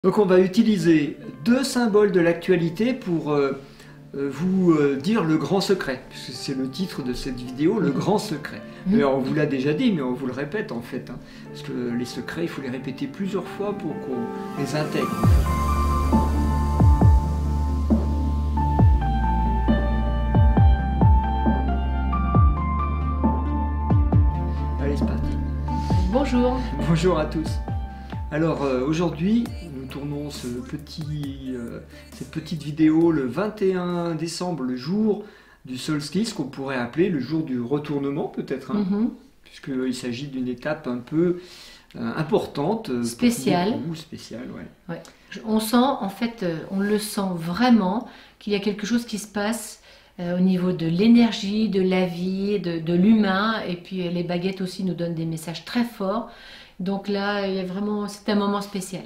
Donc on va utiliser deux symboles de l'actualité pour vous dire le grand secret, puisque c'est le titre de cette vidéo, le grand secret. D'ailleurs on vous l'a déjà dit, mais on vous le répète en fait, parce que les secrets, il faut les répéter plusieurs fois pour qu'on les intègre. Allez, c'est parti. Bonjour. Bonjour à tous. Alors aujourd'hui, nous tournons cette petite vidéo le 21 décembre, le jour du solstice, qu'on pourrait appeler le jour du retournement peut-être, puisqu'il s'agit d'une étape un peu importante. Spéciale. Spéciale, ouais. Ouais. On sent, en fait, on le sent vraiment qu'il y a quelque chose qui se passe au niveau de l'énergie, de la vie, de l'humain, et puis les baguettes aussi nous donnent des messages très forts. Donc là, il y a vraiment, c'est un moment spécial.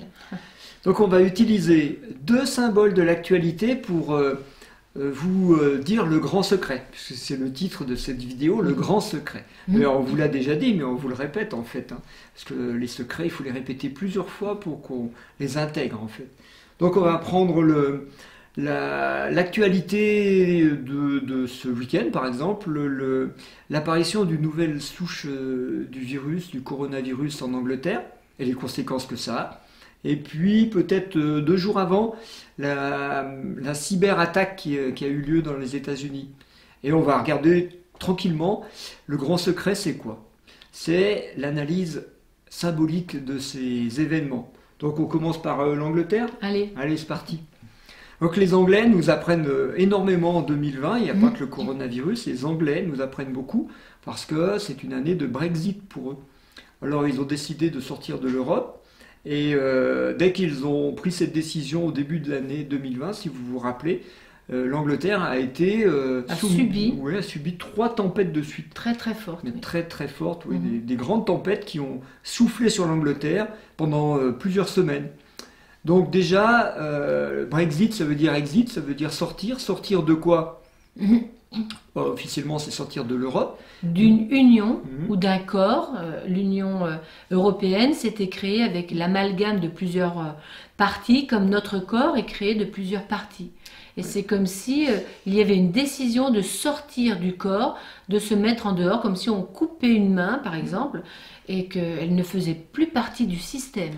Donc on va utiliser deux symboles de l'actualité pour vous dire le grand secret, puisque c'est le titre de cette vidéo, le grand secret. D'ailleurs on vous l'a déjà dit, mais on vous le répète en fait, parce que les secrets, il faut les répéter plusieurs fois pour qu'on les intègre en fait. Donc on va prendre l'actualité de ce week-end, par exemple, l'apparition d'une nouvelle souche du virus, du coronavirus en Angleterre, et les conséquences que ça a. Et puis, peut-être 2 jours avant, la cyberattaque qui a eu lieu dans les États-Unis. Et on va regarder tranquillement, le grand secret, c'est quoi? C'est l'analyse symbolique de ces événements. Donc on commence par l'Angleterre. Allez, c'est parti. Donc les Anglais nous apprennent énormément en 2020, il n'y a pas que le coronavirus, les Anglais nous apprennent beaucoup parce que c'est une année de Brexit pour eux. Alors ils ont décidé de sortir de l'Europe et dès qu'ils ont pris cette décision au début de l'année 2020, si vous vous rappelez, l'Angleterre a subi 3 tempêtes de suite. très très fortes. Mais très très fortes, oui, des grandes tempêtes qui ont soufflé sur l'Angleterre pendant plusieurs semaines. Donc déjà, Brexit, ça veut dire exit, ça veut dire sortir. Sortir de quoi? Officiellement, c'est sortir de l'Europe. D'une union ou d'un corps. L'Union européenne s'était créée avec l'amalgame de plusieurs parties, comme notre corps est créé de plusieurs parties. Et c'est comme si il y avait une décision de sortir du corps, de se mettre en dehors, comme si on coupait une main, par exemple, et qu'elle ne faisait plus partie du système.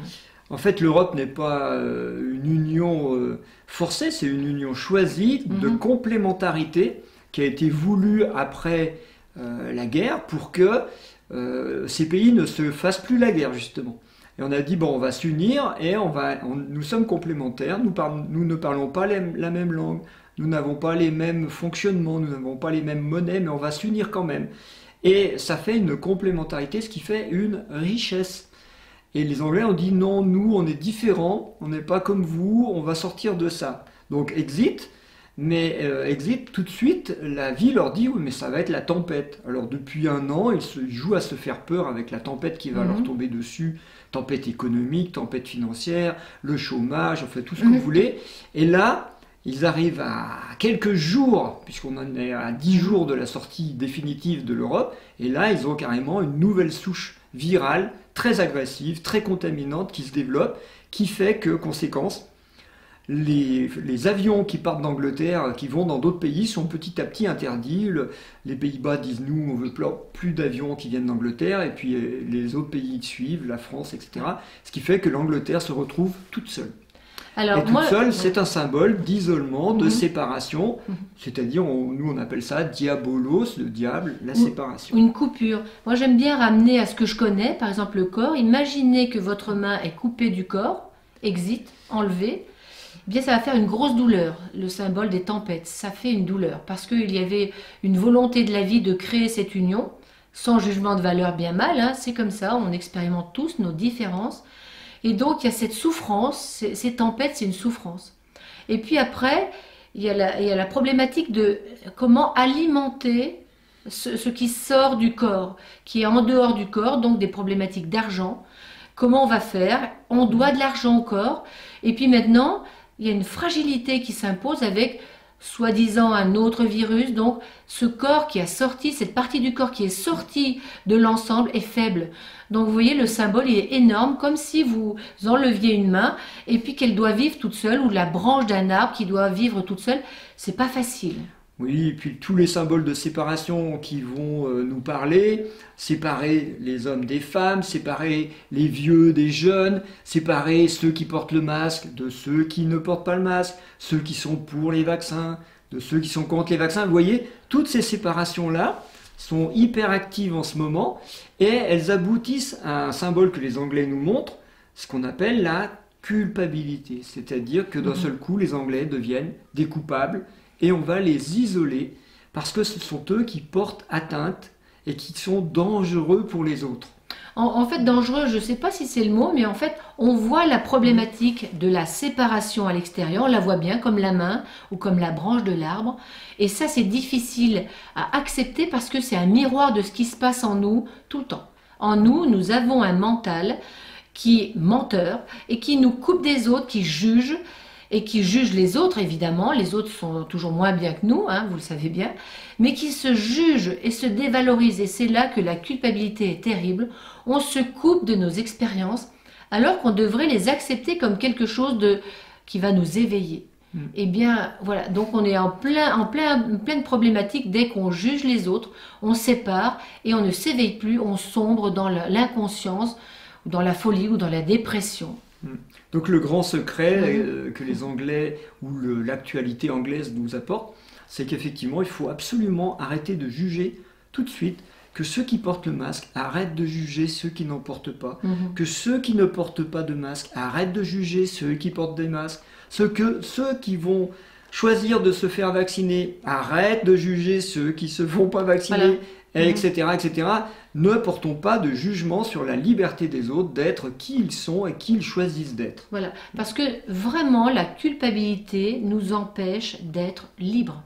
En fait, l'Europe n'est pas une union forcée, c'est une union choisie de complémentarité qui a été voulue après la guerre pour que ces pays ne se fassent plus la guerre, justement. Et on a dit, bon, on va s'unir et nous sommes complémentaires, nous ne parlons pas la même langue, nous n'avons pas les mêmes fonctionnements, nous n'avons pas les mêmes monnaies, mais on va s'unir quand même. Et ça fait une complémentarité, ce qui fait une richesse. Et les Anglais ont dit non, nous on est différents, on n'est pas comme vous, on va sortir de ça. Donc exit, mais exit tout de suite, la vie leur dit oui mais ça va être la tempête. Alors depuis 1 an, ils jouent à se faire peur avec la tempête qui va leur tomber dessus, tempête économique, tempête financière, le chômage, enfin tout ce que vous voulez. Et là, ils arrivent à quelques jours, puisqu'on en est à 10 jours de la sortie définitive de l'Europe, et là ils ont carrément une nouvelle souche virale, très agressive, très contaminante qui se développe, qui fait que, conséquence, les avions qui partent d'Angleterre, qui vont dans d'autres pays, sont petit à petit interdits. Les Pays-Bas disent nous, on veut plus d'avions qui viennent d'Angleterre, et puis les autres pays suivent, la France, etc. Ce qui fait que l'Angleterre se retrouve toute seule. Alors, et toute seule, c'est un symbole d'isolement, de séparation, c'est-à-dire, nous on appelle ça diabolos, le diable, la séparation. Une coupure. Moi j'aime bien ramener à ce que je connais, par exemple le corps. Imaginez que votre main est coupée du corps, exit, enlevée. Eh bien ça va faire une grosse douleur, le symbole des tempêtes. Ça fait une douleur, parce qu'il y avait une volonté de la vie de créer cette union, sans jugement de valeur bien mal, c'est comme ça, on expérimente tous nos différences. Et donc, il y a cette souffrance, ces tempêtes, c'est une souffrance. Et puis après, il y a la problématique de comment alimenter ce qui sort du corps, qui est en dehors du corps, donc des problématiques d'argent. Comment on va faire? On doit de l'argent au corps. Et puis maintenant, il y a une fragilité qui s'impose avec soi-disant un autre virus. Donc ce corps qui a sorti, cette partie du corps qui est sortie de l'ensemble est faible. Donc vous voyez, le symbole il est énorme, comme si vous enleviez une main et puis qu'elle doit vivre toute seule, ou la branche d'un arbre qui doit vivre toute seule. C'est pas facile. Oui, et puis tous les symboles de séparation qui vont nous parler, séparer les hommes des femmes, séparer les vieux des jeunes, séparer ceux qui portent le masque de ceux qui ne portent pas le masque, ceux qui sont pour les vaccins de ceux qui sont contre les vaccins. Vous voyez, toutes ces séparations-là sont hyper actives en ce moment et elles aboutissent à un symbole que les Anglais nous montrent, ce qu'on appelle la culpabilité. C'est-à-dire que d'un seul coup, les Anglais deviennent des coupables et on va les isoler parce que ce sont eux qui portent atteinte et qui sont dangereux pour les autres. En fait, dangereux, je ne sais pas si c'est le mot, mais en fait, on voit la problématique de la séparation à l'extérieur, on la voit bien comme la main ou comme la branche de l'arbre. Et ça, c'est difficile à accepter parce que c'est un miroir de ce qui se passe en nous tout le temps. En nous, nous avons un mental qui est menteur et qui nous coupe des autres, qui juge et qui juge les autres, évidemment. Les autres sont toujours moins bien que nous, hein, vous le savez bien, mais qui se juge et se dévalorise. Et c'est là que la culpabilité est terrible. On se coupe de nos expériences alors qu'on devrait les accepter comme quelque chose qui va nous éveiller. Eh bien, voilà, donc on est en pleine problématique. Dès qu'on juge les autres, on sépare et on ne s'éveille plus, on sombre dans l'inconscience, dans la folie ou dans la dépression. Donc le grand secret que les Anglais ou l'actualité anglaise nous apporte, c'est qu'effectivement, il faut absolument arrêter de juger tout de suite, que ceux qui portent le masque arrêtent de juger ceux qui n'en portent pas, que ceux qui ne portent pas de masque arrêtent de juger ceux qui portent des masques, ceux qui vont choisir de se faire vacciner arrêtent de juger ceux qui ne se font pas vacciner, voilà. Etc., etc. Ne portons pas de jugement sur la liberté des autres d'être qui ils sont et qui ils choisissent d'être. Voilà, parce que vraiment la culpabilité nous empêche d'être libres,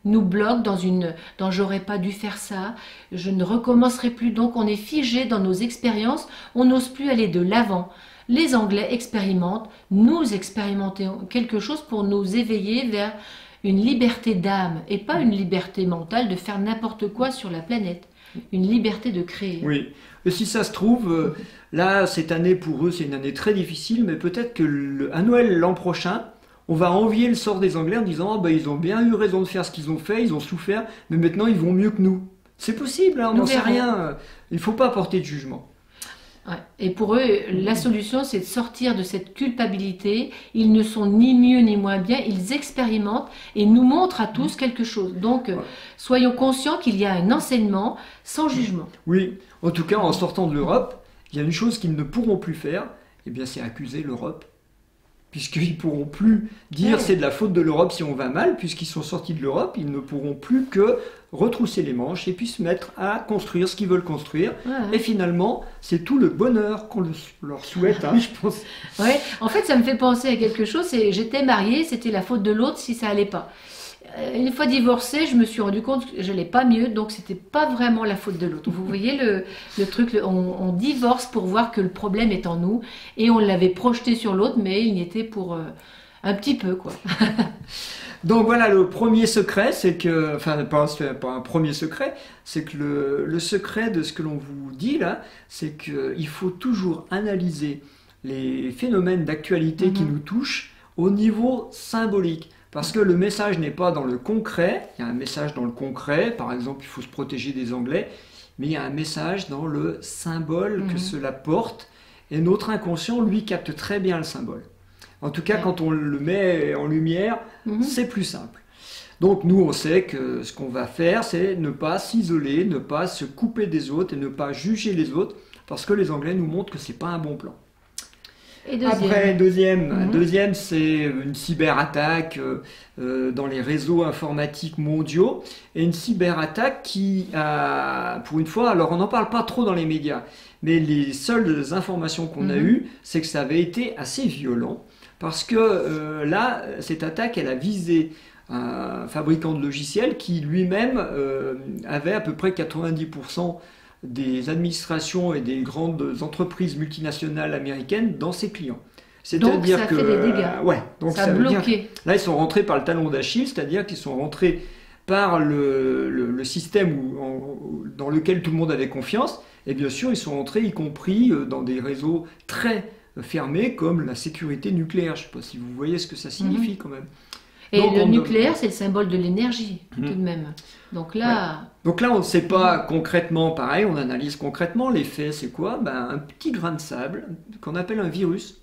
nous bloque dans j'aurais pas dû faire ça, je ne recommencerai plus. Donc on est figé dans nos expériences, on n'ose plus aller de l'avant. Les Anglais expérimentent, nous expérimentons quelque chose pour nous éveiller vers une liberté d'âme et pas une liberté mentale de faire n'importe quoi sur la planète. Une liberté de créer. Oui, et si ça se trouve, là, cette année pour eux, c'est une année très difficile, mais peut-être à Noël l'an prochain, on va envier le sort des Anglais en disant « ils ont bien eu raison de faire ce qu'ils ont fait, ils ont souffert, mais maintenant ils vont mieux que nous ». C'est possible, hein, on n'en sait rien. Il ne faut pas porter de jugement. Ouais. Et pour eux, la solution, c'est de sortir de cette culpabilité. Ils ne sont ni mieux ni moins bien, ils expérimentent et nous montrent à tous quelque chose. Donc, soyons conscients qu'il y a un enseignement sans jugement. Oui, en tout cas, en sortant de l'Europe, il y a une chose qu'ils ne pourront plus faire, eh bien, c'est accuser l'Europe. Puisqu'ils ne pourront plus dire c'est de la faute de l'Europe si on va mal, puisqu'ils sont sortis de l'Europe, ils ne pourront plus que retrousser les manches et puis se mettre à construire ce qu'ils veulent construire. Et finalement, c'est tout le bonheur qu'on leur souhaite, hein, je pense. Ouais. En fait, ça me fait penser à quelque chose. J'étais mariée, c'était la faute de l'autre si ça allait pas. Une fois divorcée, je me suis rendu compte que je n'allais pas mieux, donc c'était pas vraiment la faute de l'autre. Vous voyez le truc, on divorce pour voir que le problème est en nous, et on l'avait projeté sur l'autre, mais il y était pour un petit peu, quoi. Donc voilà, le premier secret, c'est que, enfin pas un premier secret, c'est que le secret de ce que l'on vous dit là, c'est qu'il faut toujours analyser les phénomènes d'actualité qui nous touchent au niveau symbolique. Parce que le message n'est pas dans le concret, il y a un message dans le concret, par exemple il faut se protéger des Anglais, mais il y a un message dans le symbole que cela porte, et notre inconscient, lui, capte très bien le symbole. En tout cas, quand on le met en lumière, c'est plus simple. Donc nous, on sait que ce qu'on va faire, c'est ne pas s'isoler, ne pas se couper des autres et ne pas juger les autres, parce que les Anglais nous montrent que ce n'est pas un bon plan. Et deuxième. Après, deuxième, c'est une cyberattaque dans les réseaux informatiques mondiaux. Et une cyberattaque qui a, pour une fois, alors on n'en parle pas trop dans les médias, mais les seules informations qu'on a eues, c'est que ça avait été assez violent. Parce que là, cette attaque, elle a visé un fabricant de logiciels qui lui-même avait à peu près 90% des administrations et des grandes entreprises multinationales américaines dans ses clients. Donc ça fait des dégâts. Ouais, donc ça a bloqué. Là, ils sont rentrés par le talon d'Achille, c'est-à-dire qu'ils sont rentrés par le système dans lequel tout le monde avait confiance. Et bien sûr, ils sont rentrés, y compris dans des réseaux très fermés, comme la sécurité nucléaire. Je ne sais pas si vous voyez ce que ça signifie quand même. Et donc, le nucléaire, c'est le symbole de l'énergie, tout de même. Donc là... Ouais. Donc là, on ne sait pas concrètement, pareil, on analyse concrètement. L'effet, c'est quoi? Un petit grain de sable, qu'on appelle un virus,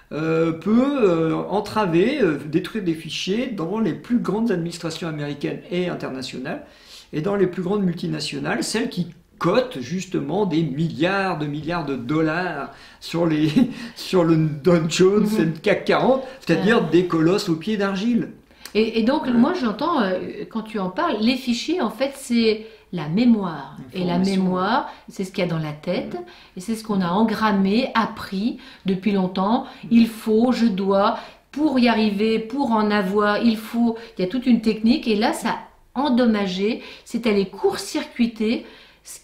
peut entraver, détruire des fichiers dans les plus grandes administrations américaines et internationales, et dans les plus grandes multinationales, celles qui cotent justement des milliards de dollars sur le Dow Jones et le CAC 40, c'est-à-dire des colosses aux pieds d'argile. Et donc, moi, j'entends, quand tu en parles, les fichiers, en fait, c'est la mémoire. Et la mémoire, c'est ce qu'il y a dans la tête, et c'est ce qu'on a engrammé, appris depuis longtemps. Il faut, je dois, pour y arriver, pour en avoir, il y a toute une technique, et là, ça a endommagé, c'est allé court-circuiter,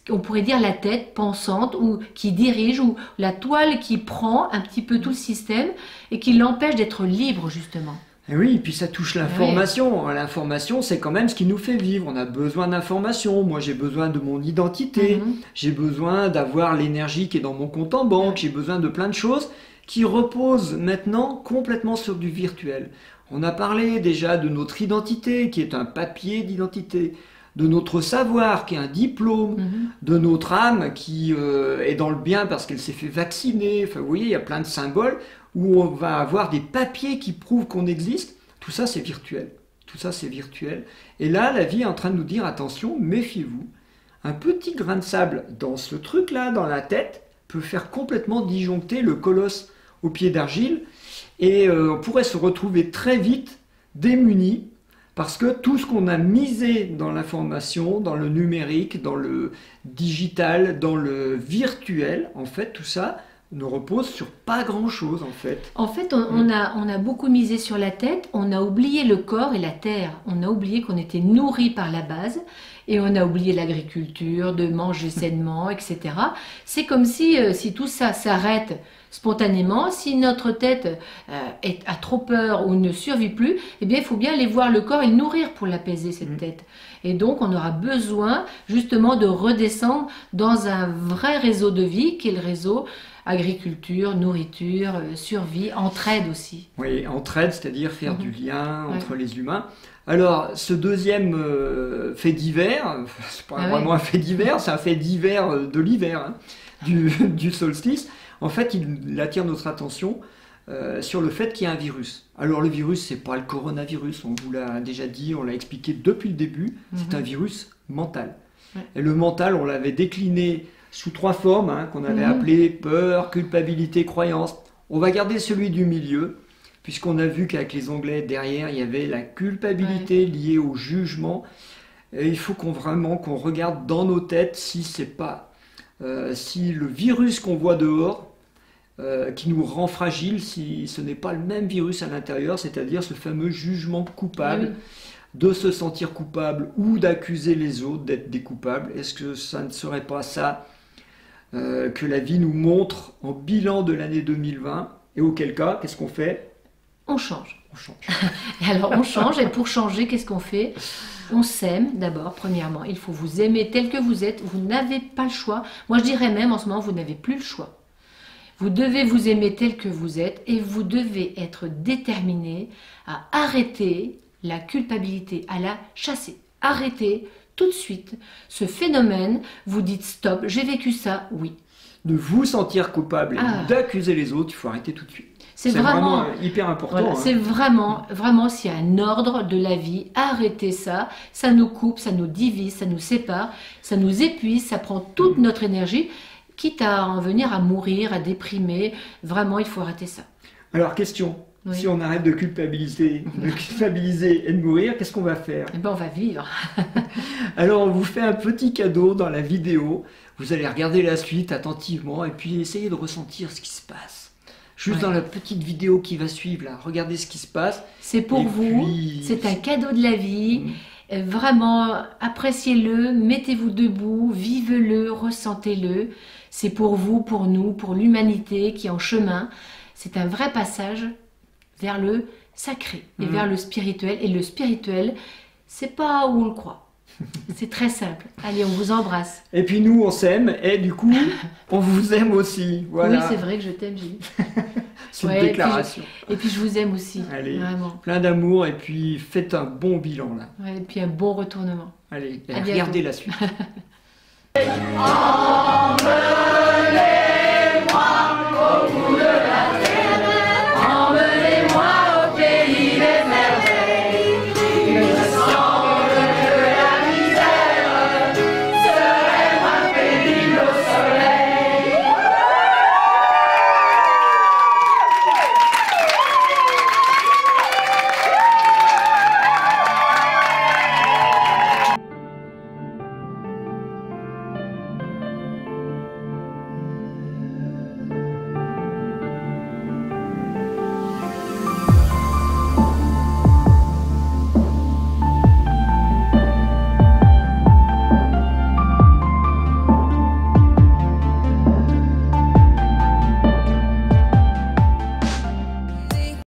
on pourrait dire la tête pensante, ou qui dirige, ou la toile qui prend un petit peu tout le système, et qui l'empêche d'être libre, justement. Et oui, et puis ça touche l'information. L'information, c'est quand même ce qui nous fait vivre. On a besoin d'informations. Moi, j'ai besoin de mon identité. J'ai besoin d'avoir l'énergie qui est dans mon compte en banque. J'ai besoin de plein de choses qui reposent maintenant complètement sur du virtuel. On a parlé déjà de notre identité, qui est un papier d'identité, de notre savoir, qui est un diplôme, de notre âme, qui est dans le bien parce qu'elle s'est fait vacciner. Enfin, vous voyez, il y a plein de symboles où on va avoir des papiers qui prouvent qu'on existe. Tout ça, c'est virtuel. Tout ça, c'est virtuel. Et là, la vie est en train de nous dire, attention, méfiez-vous. Un petit grain de sable dans ce truc-là, dans la tête, peut faire complètement disjoncter le colosse au pied d'argile. Et on pourrait se retrouver très vite démunis, parce que tout ce qu'on a misé dans l'information, dans le numérique, dans le digital, dans le virtuel, en fait, tout ça ne repose sur pas grand-chose, en fait. En fait, on a beaucoup misé sur la tête, on a oublié le corps et la terre. On a oublié qu'on était nourri par la base, et on a oublié l'agriculture, de manger sainement, etc. C'est comme si tout ça s'arrête spontanément, si notre tête a trop peur ou ne survit plus, eh bien, il faut bien aller voir le corps et le nourrir pour l'apaiser, cette tête. Et donc, on aura besoin justement de redescendre dans un vrai réseau de vie, qui est le réseau agriculture, nourriture, survie, entraide aussi. Oui, entraide, c'est-à-dire faire du lien entre les humains. Alors, ce deuxième fait divers, c'est pas vraiment un fait divers, c'est un fait divers de l'hiver, hein, du solstice. En fait, il attire notre attention sur le fait qu'il y a un virus. Alors, le virus, c'est pas le coronavirus, on vous l'a déjà dit, on l'a expliqué depuis le début, c'est un virus mental. Et le mental, on l'avait décliné sous 3 formes, hein, qu'on avait appelées peur, culpabilité, croyance. On va garder celui du milieu, puisqu'on a vu qu'avec les onglets derrière, il y avait la culpabilité liée au jugement. Et il faut qu'on regarde dans nos têtes si c'est pas si le virus qu'on voit dehors, qui nous rend fragile, si ce n'est pas le même virus à l'intérieur, c'est-à-dire ce fameux jugement coupable, de se sentir coupable ou d'accuser les autres d'être des coupables. Est-ce que ça ne serait pas ça que la vie nous montre en bilan de l'année 2020? Et auquel cas, qu'est-ce qu'on fait? On change. On change. Et alors on change, et pour changer, qu'est-ce qu'on fait? On s'aime d'abord, premièrement. Il faut vous aimer tel que vous êtes. Vous n'avez pas le choix. Moi, je dirais même en ce moment, vous n'avez plus le choix. Vous devez vous aimer tel que vous êtes, et vous devez être déterminé à arrêter la culpabilité, à la chasser. Arrêtez tout de suite ce phénomène. Vous dites stop, j'ai vécu ça, oui. De vous sentir coupable et d'accuser les autres, il faut arrêter tout de suite. C'est vraiment hyper important. Voilà, hein. C'est vraiment, s'il y a un ordre de la vie, arrêtez ça. Ça nous coupe, ça nous divise, ça nous sépare, ça nous épuise, ça prend toute notre énergie, quitte à en venir à mourir, à déprimer. Vraiment, il faut arrêter ça. Alors, question. Si on arrête de culpabiliser et de mourir, qu'est-ce qu'on va faire? Eh ben, on va vivre. Alors, on vous fait un petit cadeau dans la vidéo. Vous allez regarder la suite attentivement et puis essayer de ressentir ce qui se passe. Juste dans la petite vidéo qui va suivre, là, regardez ce qui se passe. C'est pour vous, c'est un cadeau de la vie. Vraiment, appréciez-le, mettez-vous debout, vivez-le, ressentez-le. C'est pour vous, pour nous, pour l'humanité qui est en chemin. c'est un vrai passage vers le sacré et vers le spirituel. Et le spirituel, c'est pas où on le croit. C'est très simple. Allez, on vous embrasse. Et puis nous, on s'aime, et du coup, on vous aime aussi. Voilà. Oui, c'est vrai que je t'aime, Gilles. C'est une déclaration. Et puis je vous aime aussi. Allez, vraiment. Plein d'amour, et puis faites un bon bilan là. Ouais, et puis un bon retournement. Allez, À regardez bientôt. la suite.